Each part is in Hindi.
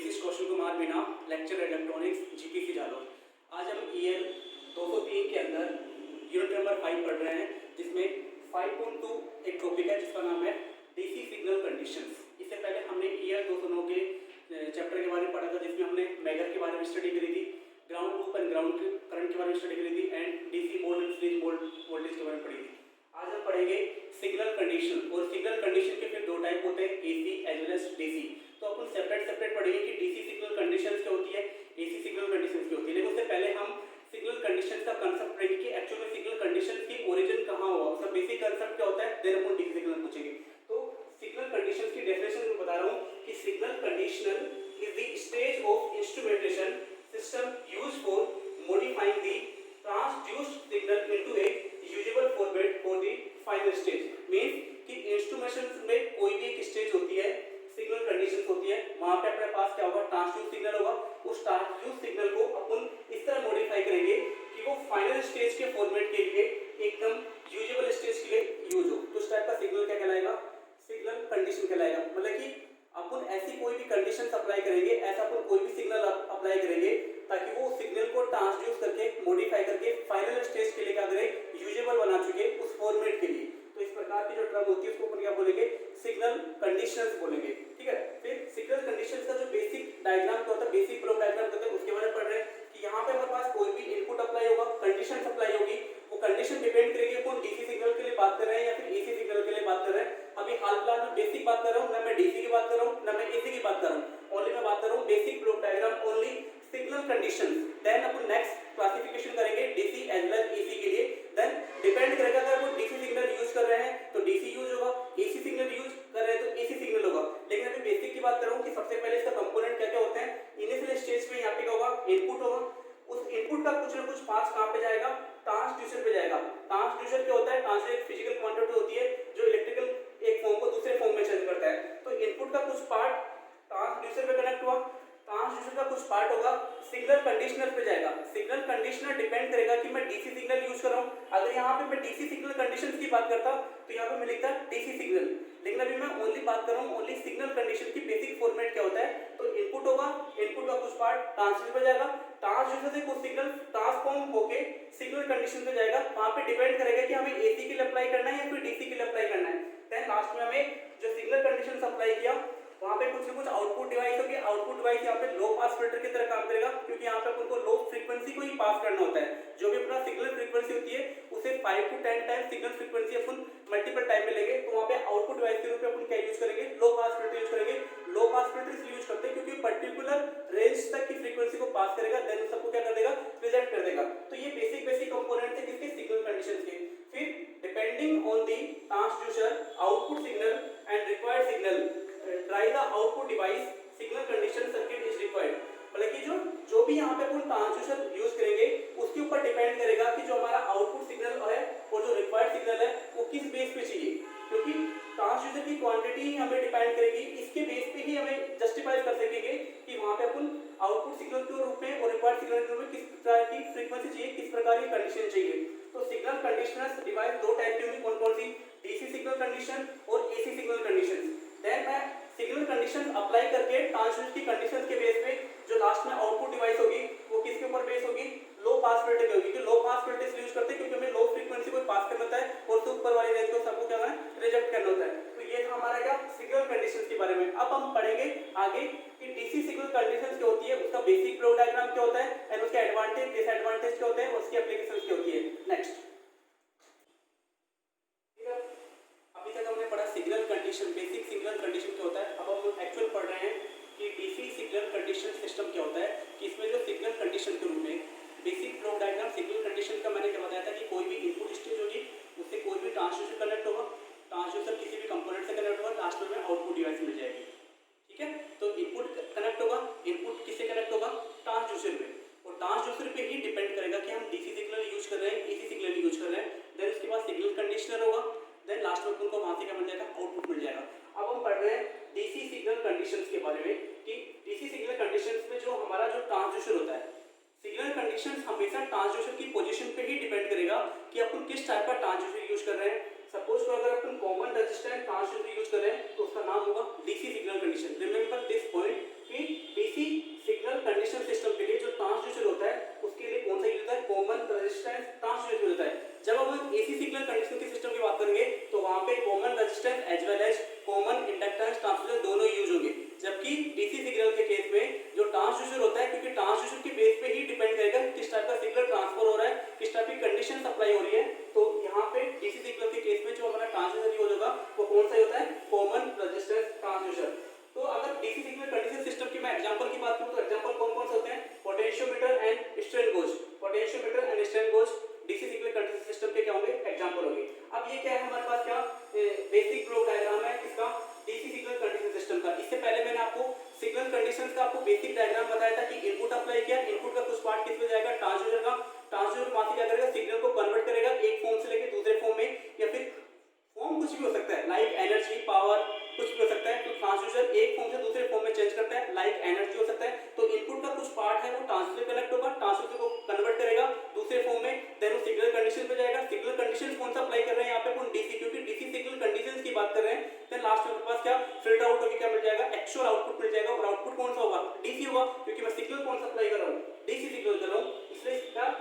This is Kaushal Kumar Meena, lecture electronics GPC Jalore. आज हम ईएल 203 के अंदर यूनिट नंबर 5 पढ़ रहे हैं, जिसमें 5.2 एक टॉपिक है जिसका नाम है डीसी सिग्नल कंडीशंस। इससे पहले हमने ईएल 209 के चैप्टर के बारे में पढ़ा था, जिसमें हमने मेगर के बारे में स्टडी करी थी, ground loop and ground current के बारे में स्टडी करी थी and DC mode and series mode voltage के बारे में पढ़ी थी। आज हम पढ़ेंगे सिग्नल कंडीशन, और सिग्नल कंडीशन के फिर दो टाइप होते हैं, AC as well as DC. तो अपन सेपरेट पढ़ेंगे कि डीसी सिग्नल कंडीशंस क्या होती है, एसी सिग्नल कंडीशंस क्या होती है। लेकिन उससे पहले हम सिग्नल कंडीशंस का कांसेप्ट पढ़ेंगे कि एक्चुअल में सिग्नल कंडीशंस की ओरिजिन कहां हुआ, उसका बेसिक कांसेप्ट क्या होता है, देन अपन डीसी सिग्नल पूछेंगे। तो सिग्नल कंडीशंस की डेफिनेशन मैं बता रहा हूं कि signal conditional is the stage of instrumentation system used for modifying the transduced signal into a usable format for the final stage. Means कि इंस्ट्रूमेंटेशन में कोई भी एक स्टेज होती है, सिग्नल कंडीशंस होती है, वहां पे अपने पास क्या होगा, ट्रांसड्यूस सिग्नल होगा। उस ट्रांसड्यूस सिग्नल को अपन इस तरह मॉडिफाई करेंगे कि वो फाइनल स्टेज के फॉर्मेट के लिए एकदम यूजेबल स्टेज के लिए यूज हो। तो इस टाइप का सिग्नल क्या कहलाएगा, सिग्नल कंडीशन कहलाएगा। मतलब कि अपन ऐसी कोई भी कंडीशन अप्लाई करेंगे, ऐसा अपन कोई भी सिग्नल अप्लाई करेंगे ताकि वो सिग्नल को ट्रांसड्यूस करके मॉडिफाई करके फाइनल स्टेज के लिए क्या करे, यूजेबल बना चुके उस फॉर्मेट के लिए। तो इस प्रकार की जो टर्म होती है उसको अपन क्या बोलेंगे, सिग्नल कंडीशंस बोलेंगे। ठीक है, फिर सिग्नल कंडीशंस का जो बेसिक डायग्राम क्या होता है, बेसिक ब्लॉक डायग्राम होता है, उसके बारे में पढ़ रहे हैं कि यहाँ पे हमारे पास कोई भी इनपुट अप्लाई होगा, कंडीशन अप्लाई होगी, वो कंडीशन डिपेंड करेगी कौन डीसी सिग्नल के लिए बात कर रहे हैं या फिर एसी सिग्नल के लिए बात कर रहे हैं। अभी हाल फिलहाल में बेसिक बात कर रहा हूँ, ना मैं डीसी की बात कर रहा हूँ, ना मैं एसी की बात कर रहा हूँ, ओनली मैं बात कर रहा हूँ basic block diagram, only signal conditions. Then अपन नेक्स्ट क्लासिफिकेशन करेंगे DC as well as AC के लिए। देन डिपेंड करेगा, अगर अपन डीसी सिग्नल यूज कर रहे हैं तो डीसी यूज होगा, एसी सिग्नल यूज कर रहे हैं तो एसी सिग्नल होगा। लेकिन अभी बेसिक की बात कर रहा हूँ कि सबसे पहले इसका कंपोनेंट क्या क्या होते हैं। इनिशियल स्टेज पे यहाँ पे क्या होगा, इनपुट होगा, उस इनपुट का कुछ ना कुछ पास कहाँ पे जाएगा, ट्रांसड्यूसर पे जाएगा। ट्रांसड्यूसर क्या होता है, ट्रांसड्यूसर एक फिजिकल क्वांटिटी होती है जो इलेक्ट्रिकल एक फॉर्म को दूसरे फॉर्म में चेंज करता है। तो इनपुट का कुछ पार्ट ट्रांसड्यूसर पे कनेक्ट हुआ, ट्रांसड्यूसर का कुछ पार्ट होगा सिग्नल कंडीशनर पे जाएगा। सिग्नल कंडीशनर डिपेंड करेगा कि मैं डीसी सिग्नल यूज कर रहा हूं। अगर यहाँ पे मैं डीसी सिग्नल कंडीशंस की बात करता तो यहाँ पे मैं लिखता डीसी सिग्नल, लेकिन अभी मैं ओनली बात कर रहा हूँ ओनली सिग्नल कंडीशन की बेसिक फॉर्मेट क्या होता है। तो इनपुट होगा, इनपुट का कुछ पार्ट ट्रांसड्यूसर पे जाएगा, ट्रांसड्यूसर से कुछ सिग्नल ट्रांसफॉर्म होके सिग्नल कंडीशन पे जाएगा। वहां पे डिपेंड करेगा कि हमें एसी के लिए अप्लाई करना है या फिर डीसी के लिए अप्लाई करना है। देन लास्ट में हमें जो सिग्नल कंडीशन अप्लाई किया वहां पे कुछ ना कुछ आउटपुट डिवाइस होगी। आउटपुट डिवाइस यहाँ पे लो पास फिल्टर की तरह काम करेगा, क्योंकि यहाँ पे अपन को लो फ्रीक्वेंसी को ही पास करना होता है। जो भी अपना सिग्नल फ्रीक्वेंसी होती है उसे 5 to 10 time signal frequency upon multiple time में लेंगे। तो वहाँ पे आउटपुट डिवाइस के रूप में अपन क्या यूज करेंगे, लो पास फिल्टर यूज करेंगे। लो पास फिल्टर इसलिए यूज करते हैं क्योंकि पर्टिकुलर रेंज तक की फ्रीक्वेंसी को पास करेगा, देन सबको क्या कर देगा, रिजेक्ट कर देगा। तो ये बेसिक कंपोनेंट थे किसके, सिग्नल कंडीशंस के। फिर depending on the transducer output signal and required signal drive the output device signal condition circuit is required. मतलब कि जो भी यहाँ पे अपन ट्रांसड्यूसर यूज करेंगे उसके ऊपर डिपेंड करेगा कि जो हमारा आउटपुट सिग्नल है और जो रिक्वायर्ड सिग्नल है वो किस बेस पे चाहिए, क्योंकि ट्रांसड्यूसर की क्वांटिटी हमें डिपेंड करेगी। इसके बेस पे ही हमें जस्टिफाई कर सकेंगे कि वहाँ पे अपन आउटपुट सिग्नल के रूप में और रिक्वायर्ड सिग्नल के रूप में किस प्रकार की फ्रीक्वेंसी चाहिए, किस प्रकार की कंडीशन चाहिए। तो सिग्नल कंडीशनर्स डिवाइस दो टाइप की होंगी, कौन कौन सी, डीसी सिग्नल कंडीशन और एसी सिग्नल कंडीशन। देन मैं सिग्नल कंडीशन अप्लाई करके ट्रांसड्यूसर की कंडीशंस के बेस पे जो लास्ट में आउटपुट डिवाइस होगी वो किसके ऊपर बेस होगी, लो पास फिल्टर की होगी। कि लो पास फिल्टर इसलिए यूज करते हैं क्योंकि हमें लो फ्रीक्वेंसी को पास करना होता है और उससे ऊपर वाली रेंज को सबको क्या करना है, रिजेक्ट करना होता है। तो ये था हमारा क्या, सिग्नल कंडीशंस के बारे में। अब हम पढ़ेंगे आगे कि डीसी सिग्नल कंडीशंस क्या होती है, उसका बेसिक ब्लॉक डायग्राम क्या होता है एंड उसके एडवांटेज डिसएडवांटेज क्या होते हैं, उसकी एप्लीकेशंस क्या होती है। नेक्स्ट, अभी तक हमने पढ़ा signal condition, basic signal condition क्या होता है। अब हम एक्चुअल पढ़ रहे हैं कि डीसी सिग्नल कंडीशन सिस्टम क्या होता है, कि इसमें जो सिग्नल कंडीशन के रूप में basic block diagram signal condition का मैंने क्या बताया था कि कोई भी इनपुट स्टेज होगी उससे कोई भी ट्रांसड्यूसर कनेक्ट होगा, ट्रांसड्यूसर किसी भी कंपोनेंट से कनेक्ट होगा, लास्ट में आउटपुट डिवाइस मिल जाएगी। ठीक है, तो इनपुट कनेक्ट होगा, इनपुट किससे कनेक्ट होगा, ट्रांसड्यूसर पे, और ट्रांसड्यूसर पे ही डिपेंड करेगा कि हम डीसी सिग्नल यूज कर रहे हैं, एसी सिग्नल यूज कर रहे हैं। देन उसके बाद सिग्नल कंडीशनर होगा, देन लास्ट में उनको वहां से क्या मिल जाएगा, आउटपुट मिल जाएगा। अब हम पढ़ रहे हैं डीसी सिग्नल कंडीशंस के बारे में कि डीसी सिग्नल कंडीशंस में जो हमारा जो ट्रांसड्यूसर होता है, सिग्नल कंडीशंस हमेशा ट्रांसड्यूसर की पोजीशन पे ही डिपेंड करेगा कि अपन किस टाइप का ट्रांसड्यूसर यूज कर रहे हैं। सपोज को अगर अपन कॉमन रेजिस्टेंस ट्रांसड्यूसर यूज कर रहे हैं तो उसका नाम होगा DC signal condition. Remember this point कि डीसी बेसिक डायग्राम बताया था कि इनपुट अप्लाई किया, इनपुट का कुछ पार्ट किस पे जाएगा, ट्रांसड्यूसर का, ट्रांसड्यूसर वहां से क्या करेगा, सिग्नल को कन्वर्ट करेगा एक फॉर्म से लेके दूसरे फॉर्म में, या फिर फॉर्म कुछ भी हो सकता है, लाइक एनर्जी, पावर, कुछ भी हो सकता है। तो ट्रांसड्यूसर एक फॉर्म से दूसरे फॉर्म में चेंज करता है, लाइक एनर्जी हो सकता है। तो इनपुट का कुछ पार्ट है वो ट्रांसड्यूसर कनेक्ट होगा, ट्रांसड्यूसर को कन्वर्ट करेगा दूसरे फॉर्म में, देन वो सिग्नल कंडीशन पे जाएगा। सिग्नल कंडीशन कौन सा अप्लाई कर रहे हैं यहाँ पे अपन, डीसी, क्योंकि डीसी सिग्नल कंडीशंस की बात कर रहे हैं। देन लास्ट में पास क्या फिल्टर आउट होकर क्या मिल जाएगा, एक्चुअल आउटपुट मिल जाएगा। और आउटपुट कौन सा होगा, डीसी होगा, क्योंकि मैं सिग्नल कौन सा अप्लाई कर रहा हूँ, डीसी सिग्नल कर रहा हूँ, इसलिए इसका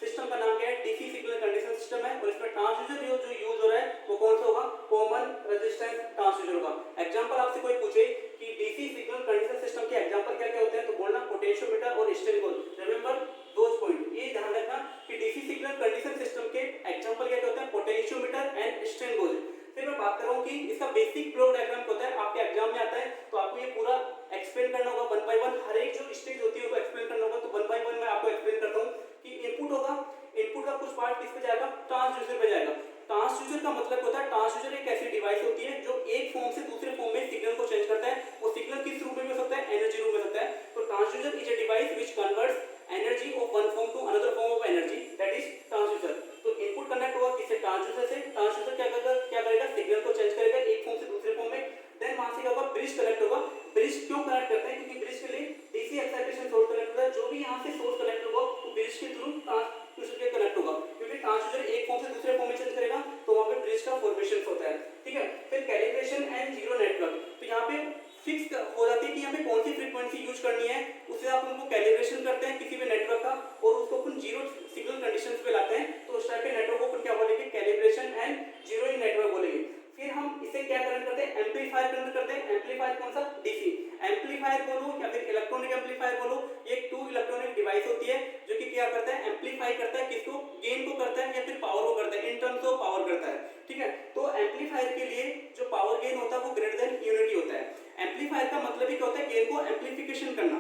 सिस्टम का नाम क्या है, डीसी सिग्नल कंडीशन सिस्टम है। और इसमें ट्रांसड्यूसर जो यूज हो रहा है वो कौन सा होगा, कॉमन रेजिस्टेंस ट्रांसड्यूसर होगा। एग्जांपल आपसे कोई पूछे कि डीसी सिग्नल कंडीशन सिस्टम के एग्जांपल क्या क्या होते हैं, तो बोलना पोटेंशियोमीटर और strain gauge. Remember those point, ये ध्यान रखना कि डीसी सिग्नल कंडीशन सिस्टम के एग्जांपल क्या क्या होते हैं, पोटेंशियोमीटर एंड स्ट्रेन गेज। फिर मैं बात कर रहा हूँ कि इसका बेसिक ब्लॉक डायग्राम होता है, आपके एग्जाम में आता है, तो आपको ये पूरा एक्सप्लेन करना होगा वन बाय वन, हर एक जो स्टेज होती है उसको एक्सप्लेन करना होगा। तो वन बाय वन मैं आपको एक्सप्लेन करता हूँ कि इनपुट होगा, इनपुट का कुछ पार्ट किस पे जाएगा, ट्रांसड्यूसर पे जाएगा। ट्रांसड्यूसर का मतलब होता है, ट्रांसड्यूसर एक ऐसी डिवाइस होती है जो एक फॉर्म से दूसरे फॉर्म में सिग्नल को चेंज करता है। वो सिग्नल किस रूप में हो सकता है, एनर्जी रूप में हो सकता है। तो transducer is a device which converts energy of one form to another form of energy, that is transducer. तो इनपुट कनेक्ट होगा किससे, ट्रांसड्यूसर से। ट्रांसड्यूसर क्या करेगा, सिग्नल को चेंज करेगा एक फॉर्म से दूसरे फॉर्म में। देन वहां से क्या होगा, ब्रिज कनेक्ट होगा। ब्रिज क्यों कनेक्ट करते हैं, क्योंकि ब्रिज के लिए डीसी एक्साइटेशन सोर्स कनेक्ट होता है। जो भी यहाँ से सोर्स कनेक्ट होगा वो ब्रिज के थ्रू ट्रांसड्यूसर के कनेक्ट होगा, क्योंकि ट्रांसड्यूसर एक फॉर्म से दूसरे फॉर्म में चेंज करेगा, तो वहां पे ब्रिज का फॉर्मेशन होता है। ठीक है, फिर कैलिब्रेशन एंड जीरो नेटवर्क। तो यहाँ पे फिक्स हो जाती है कि यहाँ पे कौन सी फ्रीक्वेंसी यूज करनी है, उससे आप उनको कैलिब्रेशन करते हैं किसी भी नेटवर्क का, और उसको अपन जीरो सिग्नल कंडीशंस पे लाते हैं। तो उस टाइप के नेटवर्क को अपन क्या बोलेंगे, कैलिब्रेशन एंड जीरोइंग नेटवर्क बोलेंगे। फिर हम इसे क्या कनेक्ट करते हैं, एम्पलीफायर कनेक्ट करते हैं। एम्पलीफायर कौन सा, डीसी एम्पलीफायर बोलो या फिर इलेक्ट्रॉनिक एम्पलीफायर बोलो, एक टू इलेक्ट्रॉनिक डिवाइस होती है जो कि क्या करता है, एम्पलीफाई करता है, किसको, गेन को करता है या फिर पावर को करता है, इन टर्म्स ऑफ पावर करता है। ठीक है, तो एम्पलीफायर के लिए जो पावर गेन होता है वो ग्रेटर देन यूनिटी होता है। एम्पलीफायर का मतलब ही क्या होता है, गेन को एम्पलीफिकेशन करना।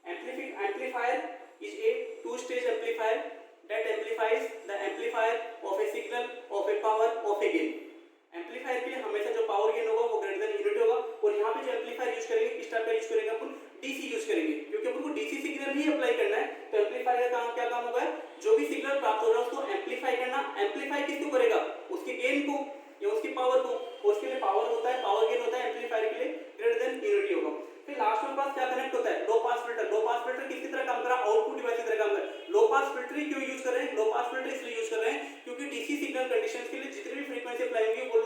Amplifier is a two stage amplifier that amplifies the amplifier of a signal of a power of a gain। Amplifier के लिए हमेशा जो पावर गेन होगा वो ग्रेटर देन यूनिट होगा। और यहाँ पे जो एम्पलीफायर यूज करेंगे, किस टाइप का यूज करेंगे, अपन डीसी यूज करेंगे, क्योंकि अपन को डीसी सिग्नल ही अप्लाई करना है। तो एम्पलीफायर का काम क्या काम होगा, जो भी सिग्नल प्राप्त हो रहा है उसको एम्पलीफाई करना। एम्पलीफाई किसको करेगा, उसके गेन को या उसकी पावर को। उसके लिए पावर होता है, पावर गेन होता है, एम्पलीफायर के लिए ग्रेटर देन यूनिटी होगा। फिर लास्ट में पास क्या कनेक्ट होता है, लो पास फिल्टर। लो पास फिल्टर किसकी तरह काम कर रहा है, आउटपुट डिवाइस की तरह काम कर रहा है। लो पास फिल्टर क्यों यूज कर रहे हैं, लो पास फिल्टर इसलिए यूज कर रहे हैं क्योंकि डीसी सिग्नल कंडीशंस के लिए जितनी भी फ्रीक्वेंसी अप्लाई होंगी वो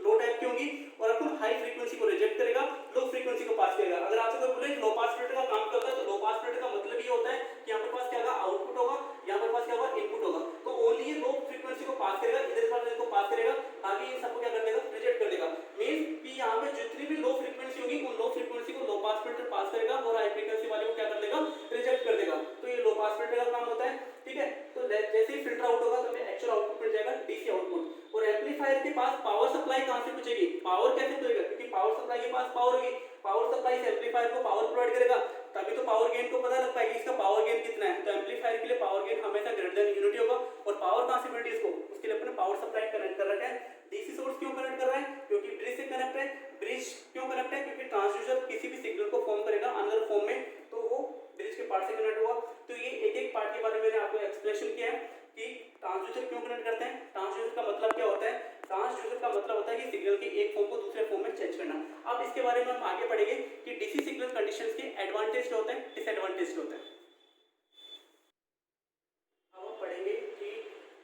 लो टाइप की होंगी, और अपन हाई फ्रीक्वेंसी को रिजेक्ट करेगा, लो फ्रीक्वेंसी को पास करेगा। अगर आपसे कोई बोले लो पास फिल्टर का काम क्या होता है, तो लो पास फिल्टर का मतलब ये होता है कि यहाँ पर पास क्या होगा, आउटपुट होगा, यहाँ पर पास क्या होगा, इनपुट होगा। तो ओनली ये लो फ्रीक्वेंसी को पास करेगा, इधर पास को पास करेगा, आगे इन सबको क्या कर देगा, रिजेक्ट कर देगा। मींस कि यहाँ पे जितनी भी लो फ्रीक्वेंसी होगी उन लो फ्रीक्वेंसी को लो पास फिल्टर पास करेगा, और हाई फ्रीक्वेंसी वाले को क्या कर देगा, रिजेक्ट कर देगा। तो ये लो पास फिल्टर का काम होता है। ठीक है, तो जैसे ही फिल्टर आउट होगा तो हमें एक्चुअल आउटपुट मिल जाएगा, डीसी आउटपुट। और एम्पलीफायर के पास पावर सप्लाई कहां से पूछेगी, पावर कैसे पूछेगा, क्योंकि पावर सप्लाई के पास पावर होगी, पावर सप्लाई से एम्पलीफायर को पावर प्रोवाइड करेगा, तभी तो पावर गेन को पता लग पाएगा इसका पावर गेन कितना है। तो एम्पलीफायर के लिए पावर गेन हमेशा ग्रेटर देन यूनिटी होगा। और पावर कहां से मिलती है इसको, उसके लिए अपने पावर सप्लाई कनेक्ट कर रखा है। डीसी सोर्स क्यों कनेक्ट कर रहा है, क्योंकि ब्रिज से कनेक्ट है। ब्रिज क्यों कनेक्ट है, क्योंकि ट्रांसड्यूसर किसी भी सिग्नल को फॉर्म करेगा अनदर फॉर्म में, तो वो ब्रिज के पार्ट से कनेक्ट हुआ। तो ये एक एक पार्ट के बारे में मैंने आपको एक्सप्लेनेशन किया है कि ट्रांसड्यूसर क्यों कनेक्ट करते हैं। ट्रांसड्यूसर का मतलब क्या होता है, ट्रांसड्यूसर का मतलब होता है कि सिग्नल के एक फॉर्म को दूसरे फॉर्म में चेंज करना। अब इसके बारे में हम आगे पढ़ेंगे कि डीसी सिग्नल कंडीशंस के एडवांटेज क्या होते हैं, डिसएडवांटेज क्या होते हैं। अब हम पढ़ेंगे कि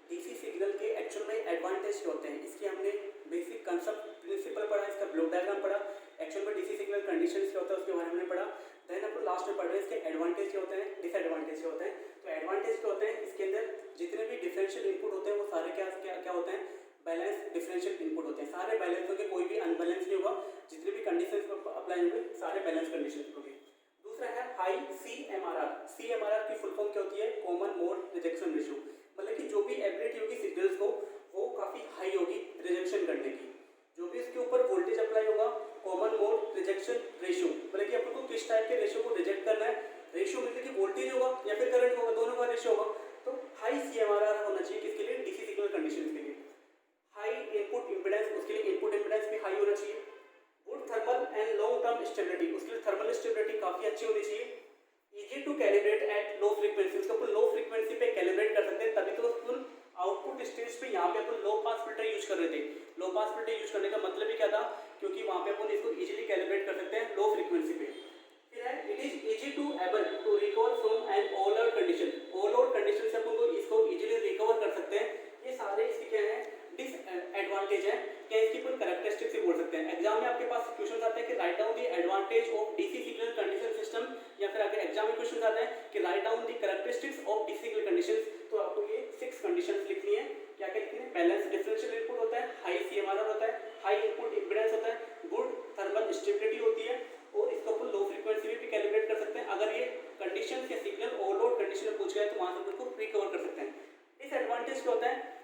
डीसी सिग्नल के एक्चुअल में एडवांटेज क्या होते हैं। इसकी हमने बेसिक कंसेप्ट प्रिंसिपल पढ़ा, इसका ब्लॉक डायग्राम पढ़ा, एक्चुअल में डीसी सिग्नल कंडीशंस क्या होता है उसके बारे में पढ़ा। देन अपन लास्ट में पढ़ रहे हैं इसके एडवांटेज क्या होते हैं, डिसएडवांटेज क्या होते हैं। तो एडवांटेज क्या होते हैं, इसके अंदर जितने भी डिफरेंशियल इनपुट होते हैं वो सारे क्या होते हैं, बैलेंस डिफरेंशियल इनपुट होते हैं। सारे बैलेंस होंगे, कोई भी अनबैलेंस नहीं होगा। जितने भी कंडीशंस अप्लाई होंगे सारे बैलेंस कंडीशंस होंगे। दूसरा है हाई CMRR। CMRR की फुल फॉर्म क्या होती है, कॉमन मोड रिजेक्शन रेशियो। मतलब कि जो भी एबिलिटी होगी सिग्नल्स को वो काफी हाई होगी रिजेक्शन करने की। जो भी इसके ऊपर वोल्टेज अप्लाई होगा, कॉमन मोड रिजेक्शन रेशियो, मतलब कि अपन को किस टाइप के रेशियो को रिजेक्ट करना है। रेशियो मतलब कि वोल्टेज होगा या फिर करंट होगा, दोनों का रेशियो होगा। तो हाई CMRR होना चाहिए किसके लिए, डीसी सिग्नल कंडीशन के लिए। हाई इनपुट इंपेडेंस, उसके लिए इनपुट इंपेडेंस भी हाई होना चाहिए। Good thermal and long term stability, उसके लिए थर्मल स्टेबिलिटी काफी अच्छी होनी चाहिए। फ्रीक्वेंसी पे यहाँ पे अपन लो पास फिल्टर यूज कर रहे थे। लो पास फिल्टर यूज करने का मतलब ही क्या था, क्योंकि वहाँ पे अपन इसको इजीली कैलिब्रेट कर सकते हैं लो फ्रीक्वेंसी पे। फिर है it is easy to able to recover from an all out condition. All out condition से अपन को इसको इजीली रिकवर कर सकते हैं। ये सारे इसके क्या है, डिसएडवांटेज है, क्या इसकी अपन कैरेक्टरिस्टिक्स भी बोल सकते हैं। एग्जाम में आपके पास क्वेश्चन आते हैं कि write down the advantage of DC signal condition system, या फिर अगर एग्जाम में क्वेश्चन आता है कि write down the characteristics of DC signal conditions, तो आपको ये 6 कंडीशंस लिखनी है। क्या क्या लिखनी है, बैलेंस डिफरेंशियल इनपुट होता है, हाई सीएमआरआर होता है, हाई इनपुट इंपीडेंस होता है, गुड थर्मल स्टेबिलिटी होती है, और इसको अपन लो फ्रीक्वेंसी में भी कैलिब्रेट कर सकते हैं। अगर ये कंडीशंस या सिग्नल ओवरलोड कंडीशन में पूछ गए तो वहां से अपन को रिकवर कर सकते हैं। डिसएडवांटेज क्या होता है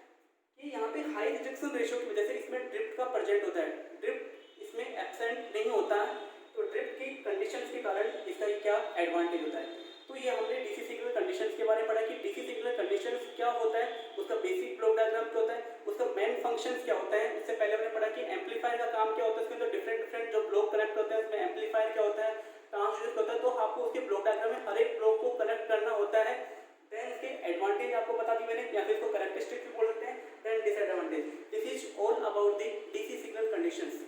कि यहाँ पे हाई रिजेक्शन रेशियो की वजह से इसमें ड्रिफ्ट का प्रेजेंट होता है, ड्रिफ्ट इसमें एब्सेंट नहीं होता है, तो ड्रिफ्ट की कंडीशंस के कारण इसका क्या एडवांटेज होता है। तो ये हमने डीसी सिग्नल कंडीशंस के बारे में पढ़ा कि डीसी सिग्नल कंडीशंस क्या होता है, उसका बेसिक ब्लॉक डायग्राम क्या होता है, उसका मेन फंक्शंस क्या होता है। इससे पहले हमने पढ़ा कि एम्पलीफायर का काम क्या होता है, उसके अंदर डिफरेंट जो ब्लॉक कनेक्ट होते हैं उसमें एम्पलीफायर क्या होता है, ट्रांसड्यूसर होता है, तो आपको उसके ब्लॉक डायग्राम में हर एक ब्लॉक को कनेक्ट करना होता है। देन इसके एडवांटेज आपको बता दी मैंने, या फिर इसको कैरेक्टरिस्टिक भी बोल सकते हैं। Then disadvantage, this is all about the DC signal conditions.